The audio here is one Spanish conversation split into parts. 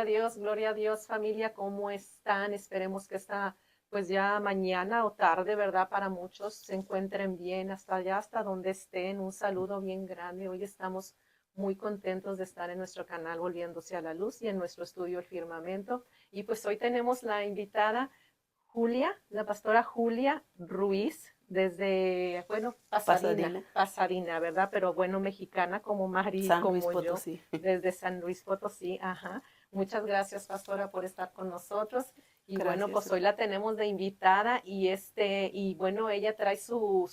gloria a Dios, familia, ¿cómo están? Esperemos que esta, pues ya mañana o tarde, ¿verdad? Para muchos se encuentren bien hasta allá, hasta donde estén. Un saludo bien grande. Hoy estamos muy contentos de estar en nuestro canal Volviéndose a la Luz y en nuestro estudio El Firmamento. Y pues hoy tenemos la invitada Julia, la pastora Julia Ruiz, desde, bueno, Pasadena, Pasadena, ¿verdad? Pero bueno, mexicana como Mari, San Luis como yo, Potosí. desde San Luis Potosí, ajá. Muchas gracias, pastora, por estar con nosotros. Y bueno, Gracias. pues hoy la tenemos de invitada y bueno, ella trae su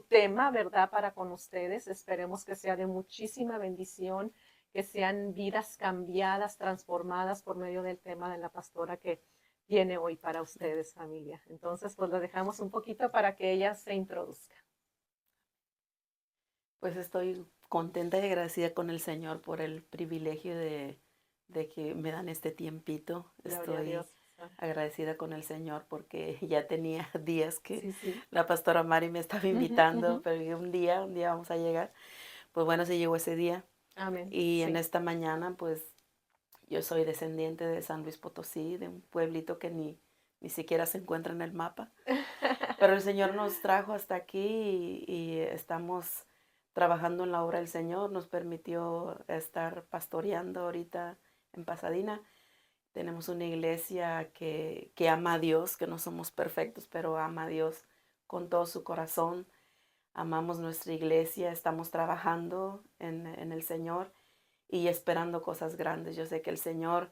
tema, ¿verdad? Para con ustedes. Esperemos que sea de muchísima bendición, que sean vidas cambiadas, transformadas por medio del tema de la pastora que tiene hoy para ustedes, familia. Entonces, pues lo dejamos un poquito para que ella se introduzca. Pues estoy contenta y agradecida con el Señor por el privilegio de que me dan este tiempito. Gloria a Estoy Dios, pastora. agradecida con el Señor porque ya tenía días que Sí, sí. la pastora Mari me estaba Ujú, invitando, ujú. pero dije, un día vamos a llegar. Pues bueno, se llegó ese día. Amén. Y en Sí. esta mañana, pues yo soy descendiente de San Luis Potosí, de un pueblito que ni siquiera se encuentra en el mapa. Pero el Señor nos trajo hasta aquí y estamos trabajando en la obra del Señor. Nos permitió estar pastoreando ahorita en Pasadena. Tenemos una iglesia que ama a Dios, que no somos perfectos, pero ama a Dios con todo su corazón. Amamos nuestra iglesia, estamos trabajando en el Señor y esperando cosas grandes. Yo sé que el Señor,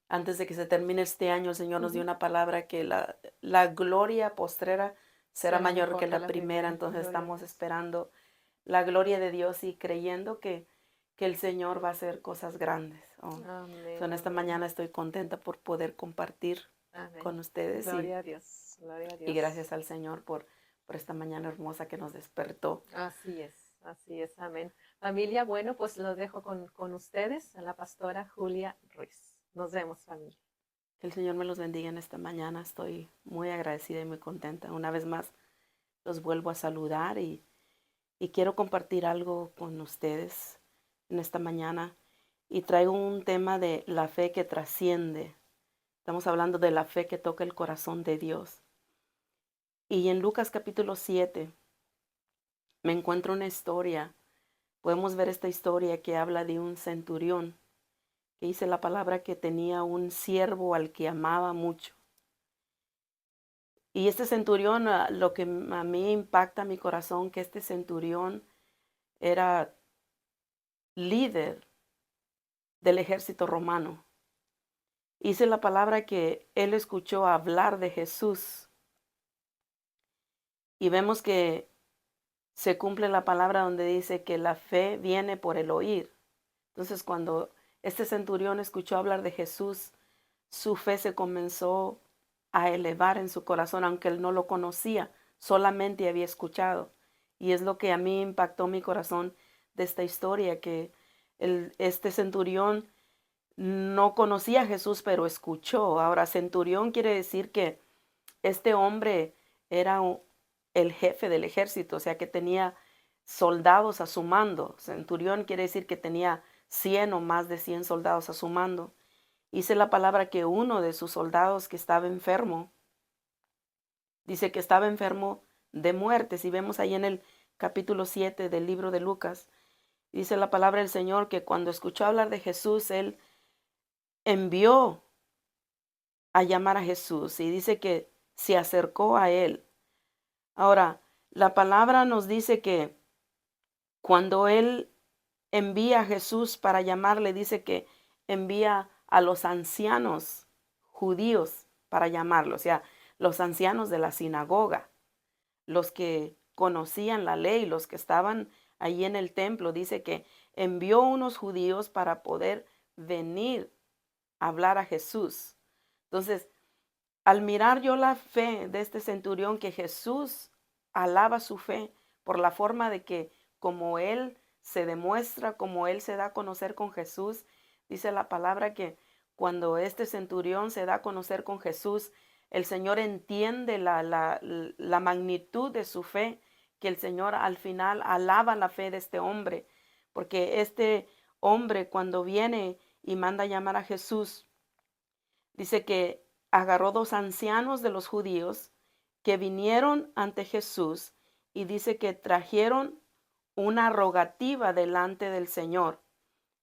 antes de que se termine este año, el Señor nos dio Ujú. una palabra que la gloria postrera será Será mayor que mejor que la la primera. primera. Entonces Gloria a estamos Dios. esperando la gloria de Dios y creyendo que el Señor va a hacer cosas grandes. So, Amén, en esta amén, mañana estoy contenta por poder compartir amén. con ustedes Gloria a Dios, gloria a y Dios. gracias al Señor por esta mañana hermosa que nos despertó. Así es, amén. Familia, bueno, pues los dejo con ustedes, a la pastora Julia Ruiz. Nos vemos, familia. Que el Señor me los bendiga en esta mañana. Estoy muy agradecida y muy contenta. Una vez más los vuelvo a saludar y quiero compartir algo con ustedes en esta mañana. Y traigo un tema de la fe que trasciende. Estamos hablando de la fe que toca el corazón de Dios. Y en Lucas capítulo 7 me encuentro una historia. Podemos ver esta historia que habla de un centurión, que dice la palabra que tenía un siervo al que amaba mucho. Y este centurión, lo que a mí impacta mi corazón, que este centurión era líder del ejército romano. Dice la palabra que él escuchó hablar de Jesús y vemos que se cumple la palabra donde dice que la fe viene por el oír. Entonces, cuando este centurión escuchó hablar de Jesús, su fe se comenzó a elevar en su corazón, aunque él no lo conocía, solamente había escuchado. Y es lo que a mí impactó mi corazón de esta historia, que este centurión no conocía a Jesús, pero escuchó. Ahora, centurión quiere decir que este hombre era el jefe del ejército, o sea que tenía soldados a su mando. Centurión quiere decir que tenía 100 o más de 100 soldados a su mando. Dice la palabra que uno de sus soldados que estaba enfermo, dice que estaba enfermo de muerte. Si vemos ahí en el capítulo 7 del libro de Lucas, dice la palabra del Señor que cuando escuchó hablar de Jesús, él envió a llamar a Jesús y dice que se acercó a él. Ahora, la palabra nos dice que cuando él envía a Jesús para llamarle, dice que envía a los ancianos judíos para llamarlo, o sea, los ancianos de la sinagoga, los que conocían la ley, los que estaban allí en el templo, dice que envió unos judíos para poder venir a hablar a Jesús. Entonces, al mirar yo la fe de este centurión, que Jesús alaba su fe por la forma de que como él se demuestra, como él se da a conocer con Jesús, dice la palabra que cuando este centurión se da a conocer con Jesús, el Señor entiende la magnitud de su fe, que el Señor al final alaba la fe de este hombre, porque este hombre cuando viene y manda llamar a Jesús. Dice que agarró 2 ancianos de los judíos que vinieron ante Jesús y dice que trajeron una rogativa delante del Señor.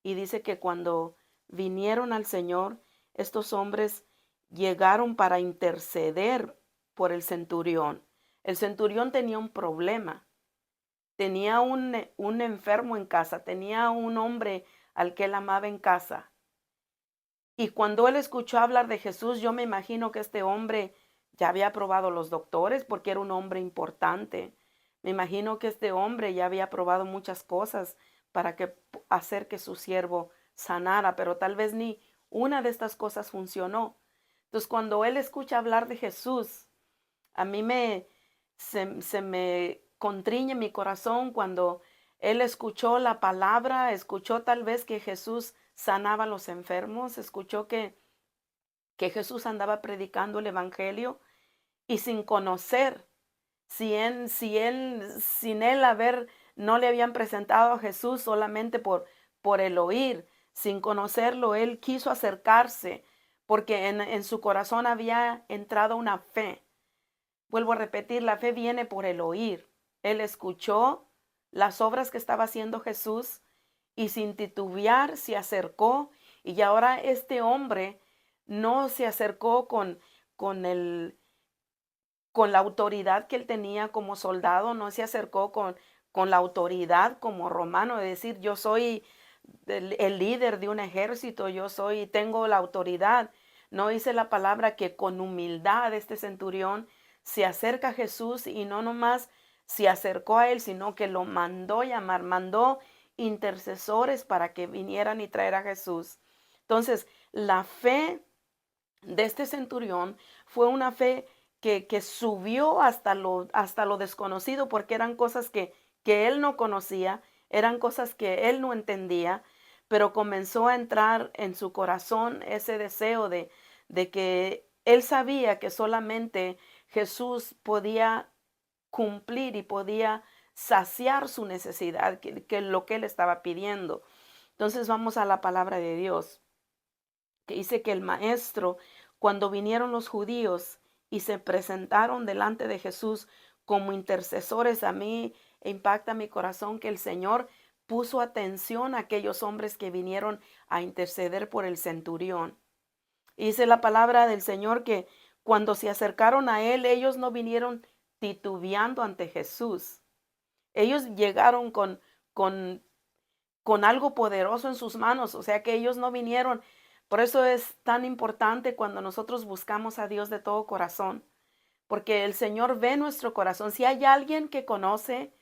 Y dice que cuando vinieron al Señor, estos hombres llegaron para interceder por el centurión. El centurión tenía un problema, tenía un enfermo en casa, tenía un hombre al que él amaba en casa. Y cuando él escuchó hablar de Jesús, yo me imagino que este hombre ya había probado los doctores porque era un hombre importante. Me imagino que este hombre ya había probado muchas cosas para hacer que su siervo sanara, pero tal vez ni una de estas cosas funcionó. Entonces, cuando él escucha hablar de Jesús, a mí se me contriñe mi corazón cuando él escuchó la palabra, escuchó tal vez que Jesús sanaba a los enfermos, escuchó que Jesús andaba predicando el evangelio y sin conocer, sin él no le habían presentado a Jesús solamente por el oír, sin conocerlo, él quiso acercarse porque en su corazón había entrado una fe. Vuelvo a repetir, la fe viene por el oír. Él escuchó las obras que estaba haciendo Jesús y sin titubear se acercó. Y ahora este hombre no se acercó con la autoridad que él tenía como soldado, no se acercó con la autoridad como romano, de decir, yo soy el líder de un ejército, tengo la autoridad. No dice la palabra que con humildad este centurión se acerca a Jesús y no nomás se acercó a él, sino que lo mandó llamar, mandó intercesores para que vinieran y traer a Jesús. Entonces, la fe de este centurión fue una fe que subió hasta lo desconocido, porque eran cosas que él no conocía, eran cosas que él no entendía, pero comenzó a entrar en su corazón ese deseo de que él sabía que solamente Jesús podía cumplir y podía saciar su necesidad, que lo que él estaba pidiendo. Entonces vamos a la palabra de Dios, que dice que el maestro, cuando vinieron los judíos y se presentaron delante de Jesús como intercesores, a mí impacta mi corazón que el Señor puso atención a aquellos hombres que vinieron a interceder por el centurión. Y dice la palabra del Señor que cuando se acercaron a él, ellos no vinieron titubeando ante Jesús. Ellos llegaron con algo poderoso en sus manos, o sea que ellos no vinieron. Por eso es tan importante cuando nosotros buscamos a Dios de todo corazón, porque el Señor ve nuestro corazón. Si hay alguien que conoce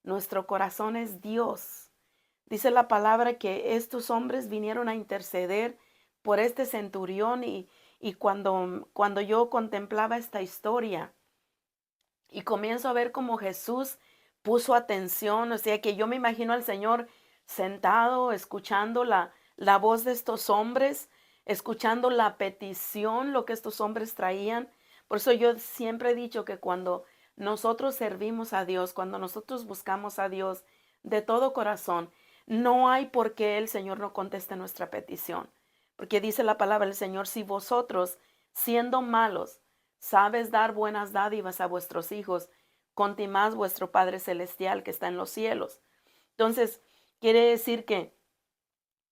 nuestro corazón, es Dios. Dice la palabra que estos hombres vinieron a interceder por este centurión y cuando yo contemplaba esta historia y comienzo a ver cómo Jesús puso atención, o sea que yo me imagino al Señor sentado, escuchando la voz de estos hombres, escuchando la petición, lo que estos hombres traían. Por eso yo siempre he dicho que cuando nosotros servimos a Dios, cuando nosotros buscamos a Dios de todo corazón, no hay por qué el Señor no conteste nuestra petición. Porque dice la palabra del Señor, si vosotros, siendo malos, sabes dar buenas dádivas a vuestros hijos, cuánto más vuestro Padre Celestial que está en los cielos. Entonces, quiere decir que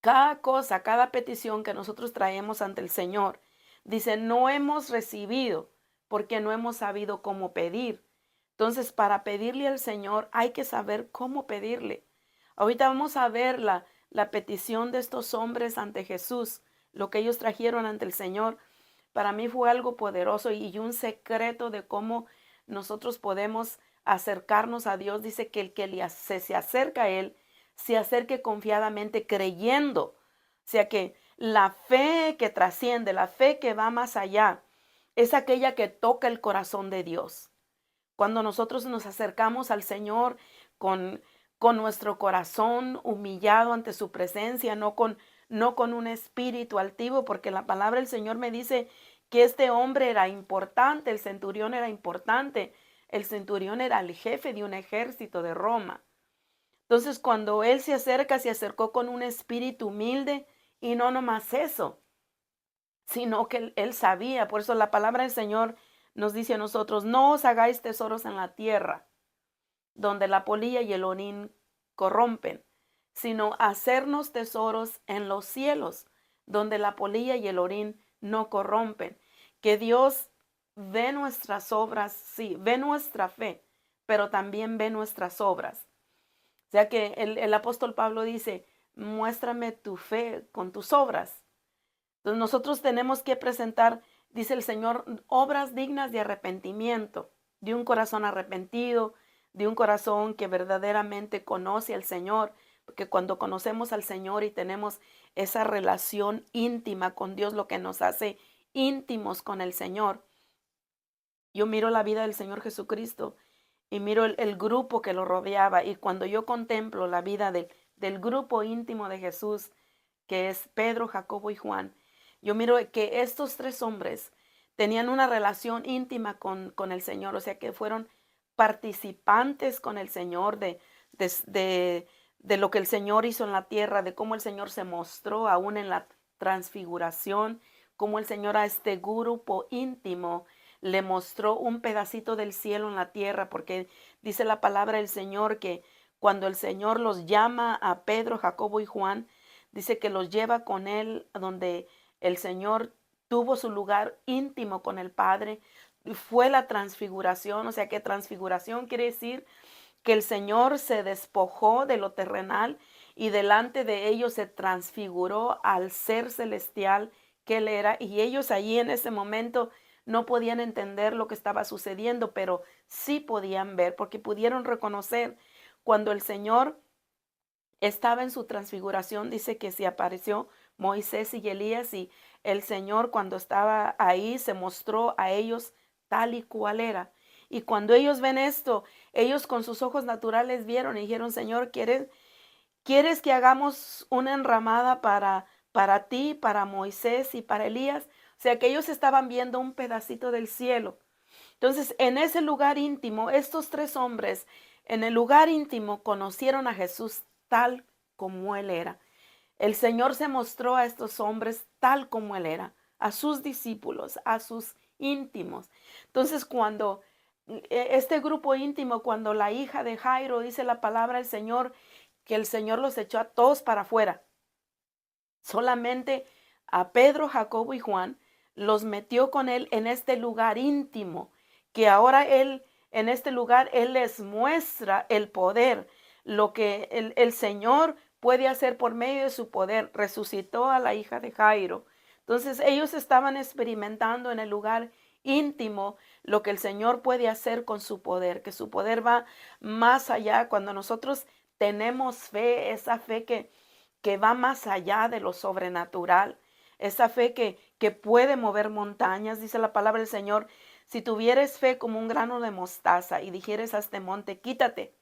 cada cosa, cada petición que nosotros traemos ante el Señor, dice, no hemos recibido porque no hemos sabido cómo pedir. Entonces, para pedirle al Señor hay que saber cómo pedirle. Ahorita vamos a ver la petición de estos hombres ante Jesús, lo que ellos trajeron ante el Señor. Para mí fue algo poderoso y un secreto de cómo nosotros podemos acercarnos a Dios. Dice que el que se acerca a Él, se acerque confiadamente creyendo. O sea que la fe que trasciende, la fe que va más allá, es aquella que toca el corazón de Dios. Cuando nosotros nos acercamos al Señor con nuestro corazón humillado ante su presencia, no con un espíritu altivo, porque la palabra del Señor me dice que este hombre era importante, el centurión era importante, el centurión era el jefe de un ejército de Roma. Entonces, cuando él se acercó con un espíritu humilde Y no nomás eso, sino que él sabía. Por eso la palabra del Señor nos dice a nosotros, no os hagáis tesoros en la tierra, donde la polilla y el orín corrompen, sino hacernos tesoros en los cielos, donde la polilla y el orín no corrompen. Que Dios ve nuestras obras, sí, ve nuestra fe, pero también ve nuestras obras. O sea que el apóstol Pablo dice, muéstrame tu fe con tus obras. Entonces nosotros tenemos que presentar, dice el Señor, obras dignas de arrepentimiento, de un corazón arrepentido, de un corazón que verdaderamente conoce al Señor, porque cuando conocemos al Señor y tenemos esa relación íntima con Dios, lo que nos hace íntimos con el Señor. Yo miro la vida del Señor Jesucristo y miro el grupo que lo rodeaba, y cuando yo contemplo la vida del grupo íntimo de Jesús, que es Pedro, Jacobo y Juan, yo miro que estos tres hombres tenían una relación íntima con el Señor, o sea que fueron participantes con el Señor de, de lo que el Señor hizo en la tierra, de cómo el Señor se mostró aún en la transfiguración, cómo el Señor a este grupo íntimo le mostró un pedacito del cielo en la tierra, porque dice la palabra del Señor que cuando el Señor los llama a Pedro, Jacobo y Juan, dice que los lleva con él donde el Señor tuvo su lugar íntimo con el Padre. Fue la transfiguración, o sea que transfiguración quiere decir que el Señor se despojó de lo terrenal y delante de ellos se transfiguró al ser celestial que Él era, y ellos allí en ese momento no podían entender lo que estaba sucediendo, pero sí podían ver, porque pudieron reconocer cuando el Señor estaba en su transfiguración. Dice que se apareció Moisés y Elías, y el Señor cuando estaba ahí se mostró a ellos tal y cual era. Y cuando ellos ven esto, ellos con sus ojos naturales vieron y dijeron, Señor, ¿quieres que hagamos una enramada para ti, para Moisés y para Elías? O sea que ellos estaban viendo un pedacito del cielo. Entonces, en ese lugar íntimo, estos tres hombres, en el lugar íntimo, conocieron a Jesús tal como Él era. El Señor se mostró a estos hombres tal como Él era, a sus discípulos, a sus íntimos. Entonces, cuando este grupo íntimo, cuando la hija de Jairo, dice la palabra del Señor, que el Señor los echó a todos para afuera, solamente a Pedro, Jacobo y Juan los metió con Él en este lugar íntimo, que ahora Él, en este lugar, Él les muestra el poder, lo que el Señor puede hacer por medio de su poder. Resucitó a la hija de Jairo. Entonces ellos estaban experimentando en el lugar íntimo lo que el Señor puede hacer con su poder, que su poder va más allá. Cuando nosotros tenemos fe, esa fe que va más allá de lo sobrenatural, esa fe que puede mover montañas. Dice la palabra del Señor, si tuvieres fe como un grano de mostaza y dijeres a este monte, quítate,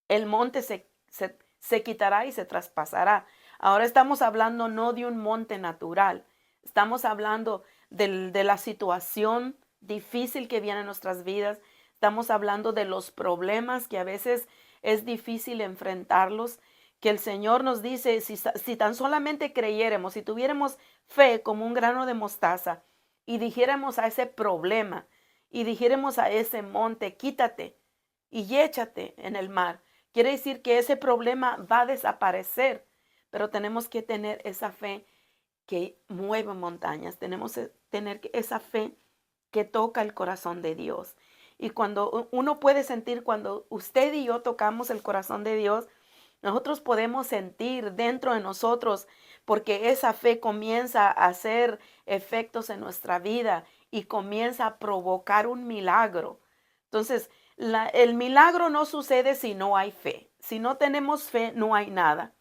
el monte se quitará y se traspasará. Ahora estamos hablando no de un monte natural, estamos hablando de la situación difícil que viene en nuestras vidas, estamos hablando de los problemas que a veces es difícil enfrentarlos, que el Señor nos dice, si tan solamente creyéramos, si tuviéramos fe como un grano de mostaza y dijéramos a ese problema y dijéramos a ese monte, quítate y échate en el mar, quiere decir que ese problema va a desaparecer, pero tenemos que tener esa fe que mueve montañas, tenemos que tener esa fe que toca el corazón de Dios. Y cuando uno puede sentir, cuando usted y yo tocamos el corazón de Dios, nosotros podemos sentir dentro de nosotros, porque esa fe comienza a hacer efectos en nuestra vida y comienza a provocar un milagro. Entonces, el milagro no sucede si no hay fe. Si no tenemos fe, no hay nada.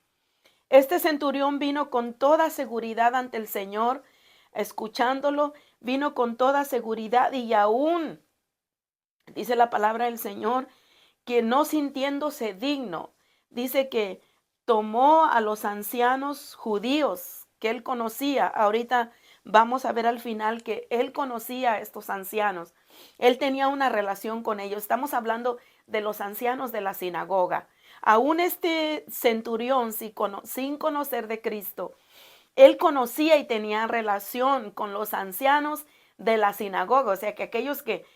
Este centurión vino con toda seguridad ante el Señor, escuchándolo, vino con toda seguridad y aún, dice la palabra del Señor, que no sintiéndose digno, dice que tomó a los ancianos judíos que él conocía. Ahorita vamos a ver al final que él conocía a estos ancianos. Él tenía una relación con ellos. Estamos hablando de los ancianos de la sinagoga. aún este centurión, sin conocer de Cristo, él conocía y tenía relación con los ancianos de la sinagoga, o sea, que aquellos que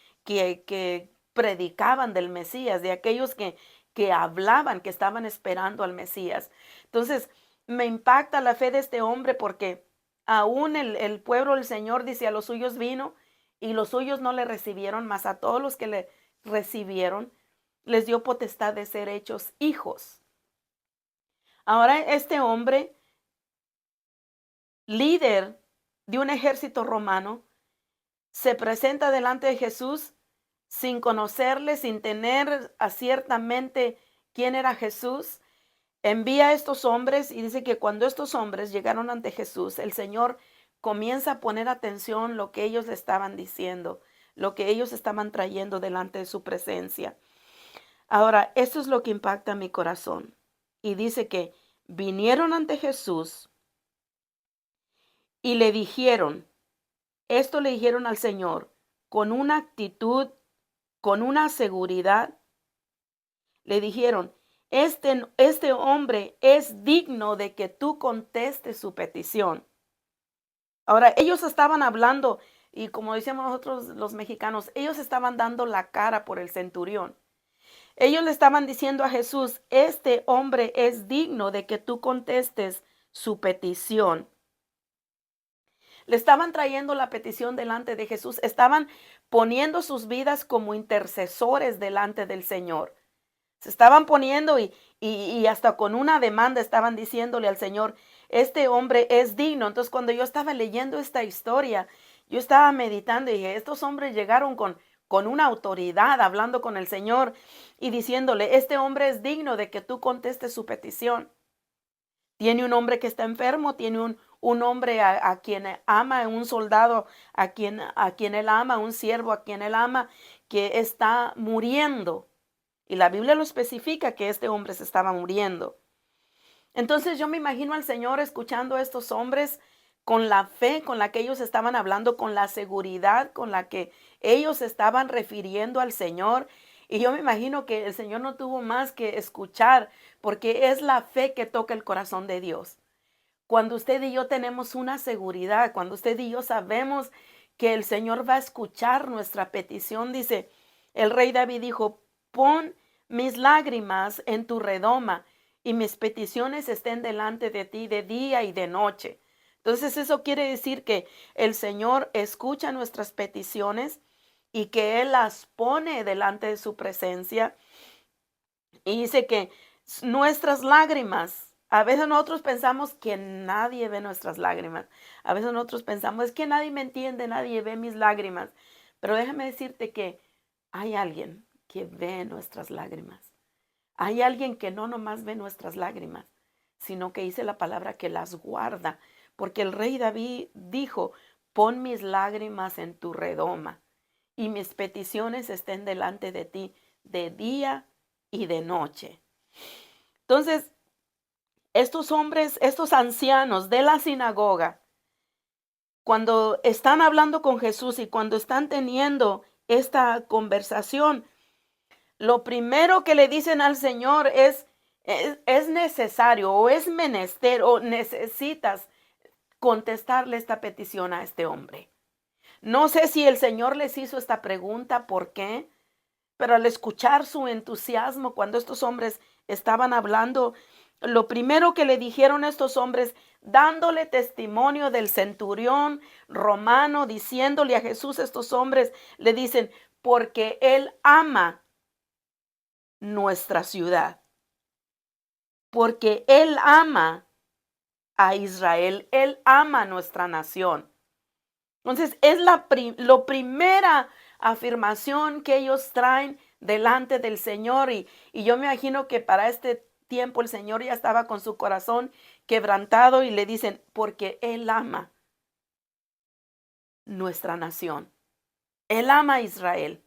predicaban del Mesías, de aquellos que hablaban, que estaban esperando al Mesías. Entonces, me impacta la fe de este hombre porque aún el pueblo del Señor dice, a los suyos vino y los suyos no le recibieron, mas a todos los que le recibieron les dio potestad de ser hechos hijos. Ahora este hombre, líder de un ejército romano, se presenta delante de Jesús sin conocerle, sin tener aciertamente quién era Jesús. Envía a estos hombres y dice que cuando estos hombres llegaron ante Jesús, el Señor comienza a poner atención lo que ellos le estaban diciendo, lo que ellos estaban trayendo delante de su presencia. Ahora, esto es lo que impacta mi corazón. Y dice que vinieron ante Jesús y le dijeron, esto le dijeron al Señor con una actitud, con una seguridad. Le dijeron, este hombre es digno de que tú contestes su petición. Ahora, ellos estaban hablando, y como decíamos nosotros los mexicanos, ellos estaban dando la cara por el centurión. Ellos le estaban diciendo a Jesús, este hombre es digno de que tú contestes su petición. Le estaban trayendo la petición delante de Jesús, estaban poniendo sus vidas como intercesores delante del Señor. Se estaban poniendo y hasta con una demanda estaban diciéndole al Señor, este hombre es digno. Entonces cuando yo estaba leyendo esta historia, yo estaba meditando y dije, estos hombres llegaron con una autoridad hablando con el Señor y diciéndole, este hombre es digno de que tú contestes su petición. Tiene un hombre que está enfermo, tiene un hombre a quien ama, un soldado a quien él ama, un siervo a quien él ama, que está muriendo. Y la Biblia lo especifica que este hombre se estaba muriendo. Entonces yo me imagino al Señor escuchando a estos hombres con la fe con la que ellos estaban hablando, con la seguridad con la que ellos estaban refiriendo al Señor. Y yo me imagino que el Señor no tuvo más que escuchar, porque es la fe que toca el corazón de Dios. Cuando usted y yo tenemos una seguridad, cuando usted y yo sabemos que el Señor va a escuchar nuestra petición, dice, el rey David dijo, pon mis lágrimas en tu redoma y mis peticiones estén delante de ti de día y de noche. Entonces eso quiere decir que el Señor escucha nuestras peticiones y que Él las pone delante de su presencia. Y dice que nuestras lágrimas, a veces nosotros pensamos que nadie ve nuestras lágrimas. A veces nosotros pensamos, es que nadie me entiende, nadie ve mis lágrimas. Pero déjame decirte que hay alguien que ve nuestras lágrimas. Hay alguien que no nomás ve nuestras lágrimas, sino que dice la palabra que las guarda. Porque el rey David dijo, pon mis lágrimas en tu redoma y mis peticiones estén delante de ti de día y de noche. Entonces, estos hombres, estos ancianos de la sinagoga, cuando están hablando con Jesús y cuando están teniendo esta conversación, lo primero que le dicen al Señor es necesario o es menester o necesitas contestarle esta petición a este hombre. No sé si el Señor les hizo esta pregunta, ¿por qué? Pero al escuchar su entusiasmo cuando estos hombres estaban hablando, lo primero que le dijeron a estos hombres, dándole testimonio del centurión romano, diciéndole a Jesús, estos hombres le dicen, porque Él ama nuestra ciudad, porque Él ama a Israel, Él ama nuestra nación. Entonces es la primera afirmación que ellos traen delante del Señor y yo me imagino que para este tiempo el Señor ya estaba con su corazón quebrantado y le dicen, porque Él ama nuestra nación, Él ama a Israel.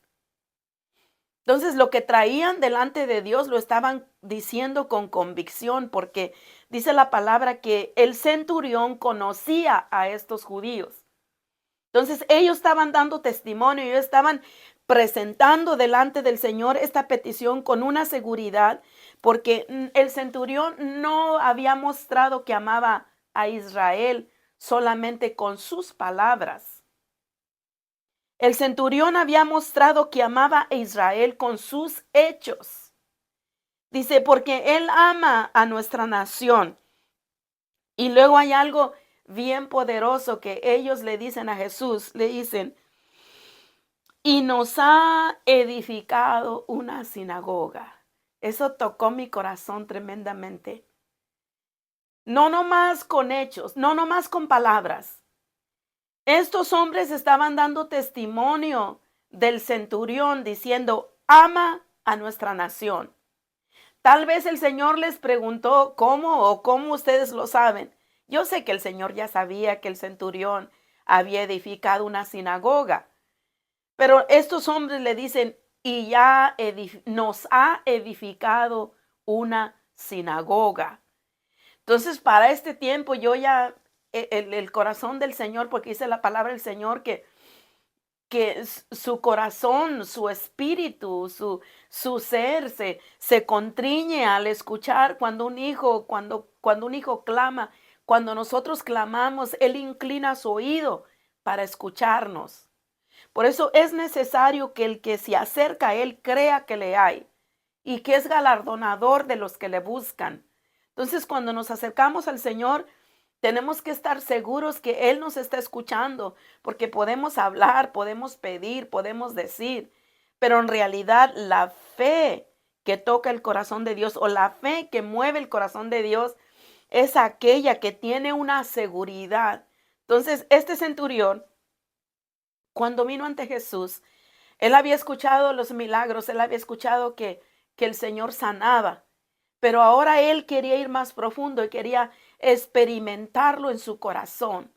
Entonces lo que traían delante de Dios lo estaban diciendo con convicción porque dice la palabra que el centurión conocía a estos judíos. Entonces ellos estaban dando testimonio, ellos estaban presentando delante del Señor esta petición con una seguridad, porque el centurión no había mostrado que amaba a Israel solamente con sus palabras. El centurión había mostrado que amaba a Israel con sus hechos. Dice, porque él ama a nuestra nación. Y luego hay algo bien poderoso que ellos le dicen a Jesús, le dicen, y nos ha edificado una sinagoga. Eso tocó mi corazón tremendamente. No nomás con hechos, no nomás con palabras. Estos hombres estaban dando testimonio del centurión diciendo, ama a nuestra nación. Tal vez el Señor les preguntó cómo o cómo ustedes lo saben. Yo sé que el Señor ya sabía que el centurión había edificado una sinagoga. Pero estos hombres le dicen, y ya nos ha edificado una sinagoga. Entonces, para este tiempo, yo ya, el corazón del Señor, porque dice la palabra del Señor que su corazón, su espíritu, su ser se contriñe al escuchar cuando un hijo, cuando un hijo clama, cuando nosotros clamamos, Él inclina su oído para escucharnos. Por eso es necesario que el que se acerca a Él crea que le hay y que es galardonador de los que le buscan. Entonces, cuando nos acercamos al Señor, tenemos que estar seguros que Él nos está escuchando, porque podemos hablar, podemos pedir, podemos decir, pero en realidad la fe que toca el corazón de Dios o la fe que mueve el corazón de Dios es aquella que tiene una seguridad. Entonces, este centurión, cuando vino ante Jesús, él había escuchado los milagros, él había escuchado que el Señor sanaba, pero ahora él quería ir más profundo y quería experimentarlo en su corazón.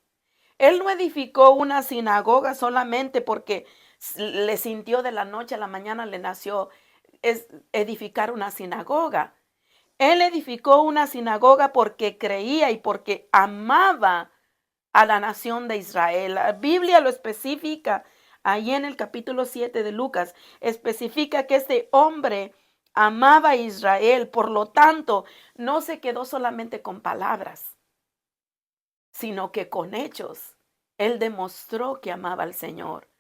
Él no edificó una sinagoga solamente porque le sintió de la noche a la mañana, le nació edificar una sinagoga. Él edificó una sinagoga porque creía y porque amaba a la nación de Israel. La Biblia lo especifica ahí en el capítulo 7 de Lucas. Especifica que este hombre amaba a Israel, por lo tanto, no se quedó solamente con palabras, sino que con hechos. Él demostró que amaba al Señor.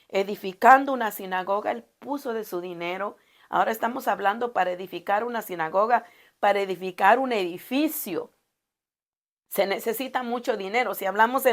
Edificando una sinagoga, él puso de su dinero. Ahora estamos hablando para edificar una sinagoga, para edificar un edificio. Se necesita mucho dinero. Si hablamos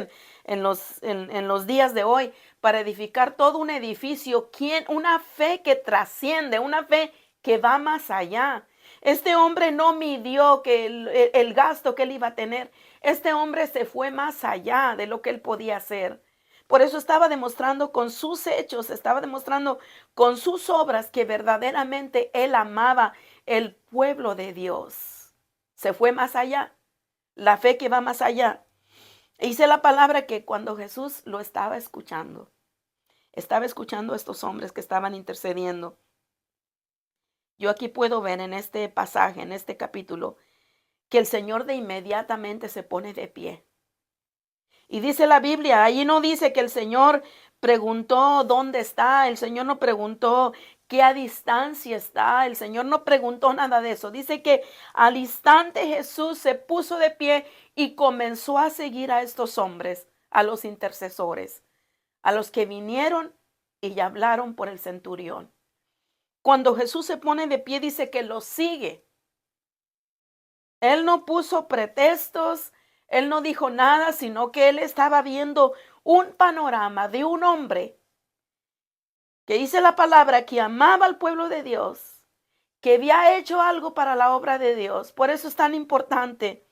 en los días de hoy, para edificar todo un edificio, una fe que trasciende, una fe que va más allá. Este hombre no midió que el gasto que él iba a tener. Este hombre se fue más allá de lo que él podía hacer. Por eso estaba demostrando con sus hechos, estaba demostrando con sus obras que verdaderamente él amaba el pueblo de Dios. Se fue más allá. La fe que va más allá. Dice la palabra que cuando Jesús lo estaba escuchando a estos hombres que estaban intercediendo. Yo aquí puedo ver en este pasaje, en este capítulo, que el Señor de inmediatamente se pone de pie. Y dice la Biblia, ahí no dice que el Señor preguntó dónde está, el Señor no preguntó qué a distancia está, el Señor no preguntó nada de eso. Dice que al instante Jesús se puso de pie y comenzó a seguir a estos hombres, a los intercesores, a los que vinieron y hablaron por el centurión. Cuando Jesús se pone de pie, dice que los sigue. Él no puso pretextos, él no dijo nada, sino que él estaba viendo un panorama de un hombre que dice la palabra que amaba al pueblo de Dios, que había hecho algo para la obra de Dios. Por eso es tan importante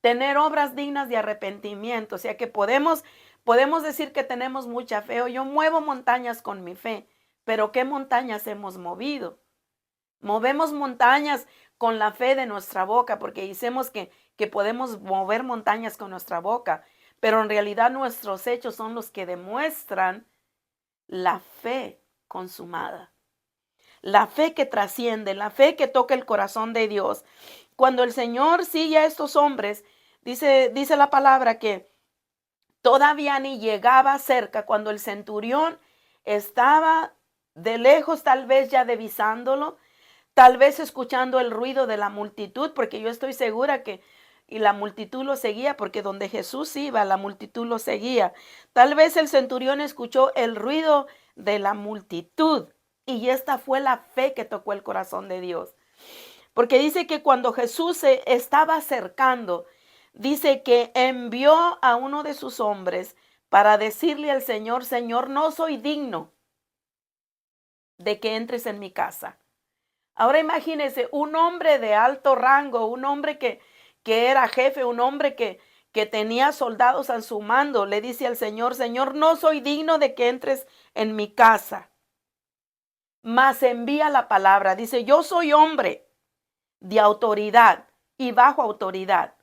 tener obras dignas de arrepentimiento. O sea que podemos decir que tenemos mucha fe. O yo muevo montañas con mi fe, pero ¿qué montañas hemos movido? Movemos montañas con la fe de nuestra boca, porque decimos que podemos mover montañas con nuestra boca, pero en realidad nuestros hechos son los que demuestran la fe consumada. La fe que trasciende, la fe que toca el corazón de Dios. Cuando el Señor sigue a estos hombres, dice la palabra que todavía ni llegaba cerca, cuando el centurión estaba de lejos, tal vez ya divisándolo, tal vez escuchando el ruido de la multitud, porque yo estoy segura que y la multitud lo seguía, porque donde Jesús iba, la multitud lo seguía. Tal vez el centurión escuchó el ruido de la multitud y esta fue la fe que tocó el corazón de Dios. Porque dice que cuando Jesús se estaba acercando, dice que envió a uno de sus hombres para decirle al Señor, Señor, no soy digno de que entres en mi casa. Ahora imagínese un hombre de alto rango, un hombre que era jefe, un hombre que tenía soldados a su mando, le dice al Señor, Señor, no soy digno de que entres en mi casa, mas envía la palabra. Dice, yo soy hombre de autoridad y bajo autoridad.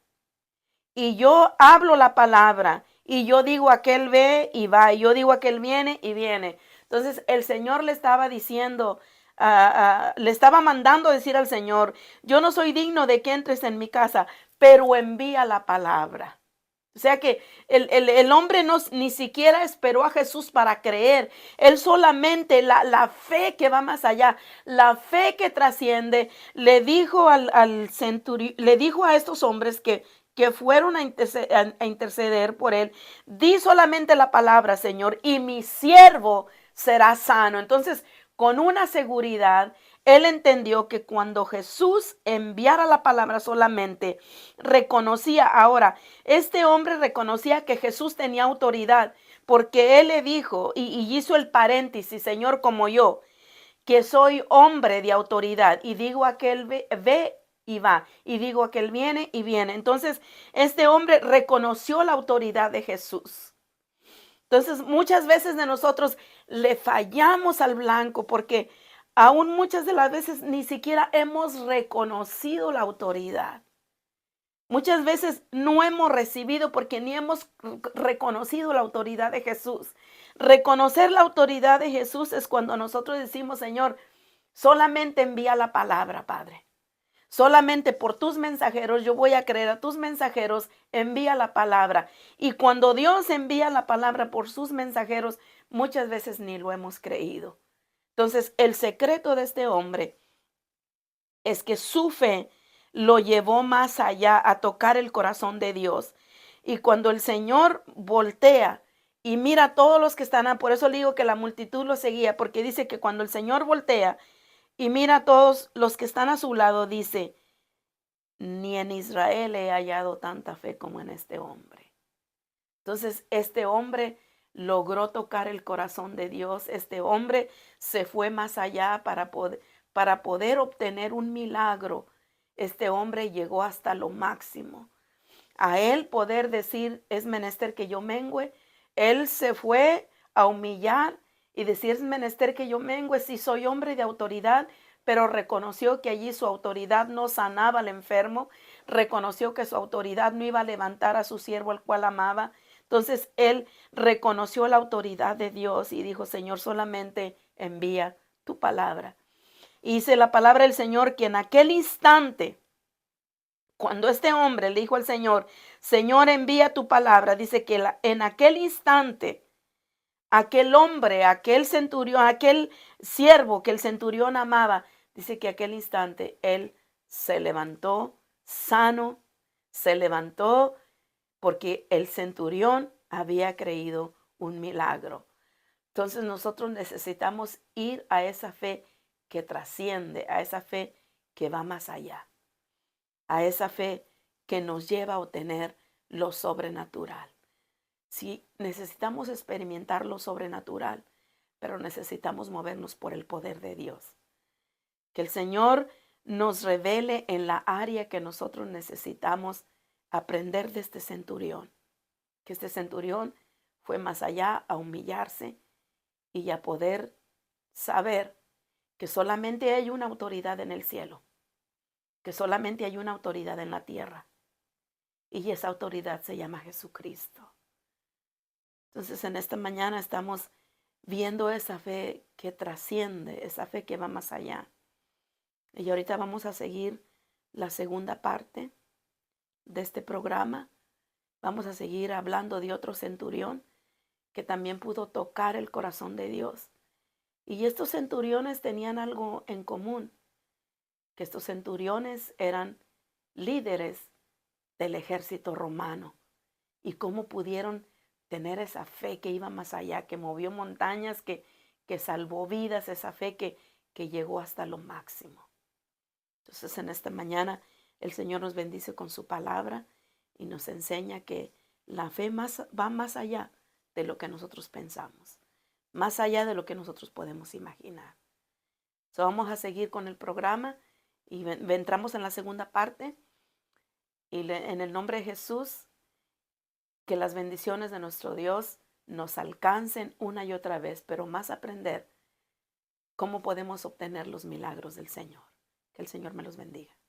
Y yo hablo la palabra y yo digo aquel ve y va, y yo digo aquel viene y viene. Entonces el Señor le estaba diciendo, le estaba mandando decir al Señor, yo no soy digno de que entres en mi casa, pero envía la palabra. O sea que el hombre no, ni siquiera esperó a Jesús para creer. Él solamente, la fe que va más allá, la fe que trasciende, le dijo al centurión, le dijo a estos hombres que fueron a interceder por él, di solamente la palabra, Señor, y mi siervo será sano. Entonces, con una seguridad, él entendió que cuando Jesús enviara la palabra solamente, reconocía ahora, este hombre reconocía que Jesús tenía autoridad, porque él le dijo y hizo el paréntesis, Señor, como yo, que soy hombre de autoridad, y digo aquel ve y va, y digo aquel viene y viene. Entonces, este hombre reconoció la autoridad de Jesús. Entonces, muchas veces de nosotros le fallamos al blanco porque aún muchas de las veces ni siquiera hemos reconocido la autoridad. Muchas veces no hemos recibido porque ni hemos reconocido la autoridad de Jesús. Reconocer la autoridad de Jesús es cuando nosotros decimos, Señor, solamente envía la palabra, Padre. Solamente por tus mensajeros, yo voy a creer a tus mensajeros, envía la palabra. Y cuando Dios envía la palabra por sus mensajeros, muchas veces ni lo hemos creído. Entonces, el secreto de este hombre es que su fe lo llevó más allá a tocar el corazón de Dios. Y cuando el Señor voltea y mira a todos los que están, por eso le digo que la multitud lo seguía, porque dice que cuando el Señor voltea y mira a todos los que están a su lado, dice, ni en Israel he hallado tanta fe como en este hombre. Entonces, este hombre logró tocar el corazón de Dios. Este hombre se fue más allá para poder obtener un milagro. Este hombre llegó hasta lo máximo. A él poder decir, es menester que yo mengüe. Él se fue a humillar y decir, es menester que yo mengüe. Si soy hombre de autoridad, pero reconoció que allí su autoridad no sanaba al enfermo, reconoció que su autoridad no iba a levantar a su siervo al cual amaba. Entonces él reconoció la autoridad de Dios y dijo, Señor, solamente envía tu palabra. Y dice la palabra del Señor que en aquel instante, cuando este hombre le dijo al Señor, Señor, envía tu palabra, dice que en aquel instante, aquel hombre, aquel centurión, aquel siervo que el centurión amaba, dice que aquel instante él se levantó sano, se levantó porque el centurión había creído un milagro. Entonces nosotros necesitamos ir a esa fe que trasciende, a esa fe que va más allá, a esa fe que nos lleva a obtener lo sobrenatural. Sí, necesitamos experimentar lo sobrenatural, pero necesitamos movernos por el poder de Dios. Que el Señor nos revele en la área que nosotros necesitamos aprender de este centurión. Que este centurión fue más allá a humillarse y a poder saber que solamente hay una autoridad en el cielo, que solamente hay una autoridad en la tierra, y esa autoridad se llama Jesucristo. Entonces en esta mañana estamos viendo esa fe que trasciende, esa fe que va más allá. Y ahorita vamos a seguir la segunda parte de este programa. Vamos a seguir hablando de otro centurión que también pudo tocar el corazón de Dios. Y estos centuriones tenían algo en común, que estos centuriones eran líderes del ejército romano. Y cómo pudieron tener esa fe que iba más allá, que movió montañas, que salvó vidas, esa fe que llegó hasta lo máximo. Entonces en esta mañana el Señor nos bendice con su palabra y nos enseña que la fe va más allá de lo que nosotros pensamos, más allá de lo que nosotros podemos imaginar. So, vamos a seguir con el programa y entramos en la segunda parte y en el nombre de Jesús, que las bendiciones de nuestro Dios nos alcancen una y otra vez, pero más aprender cómo podemos obtener los milagros del Señor. Que el Señor me los bendiga.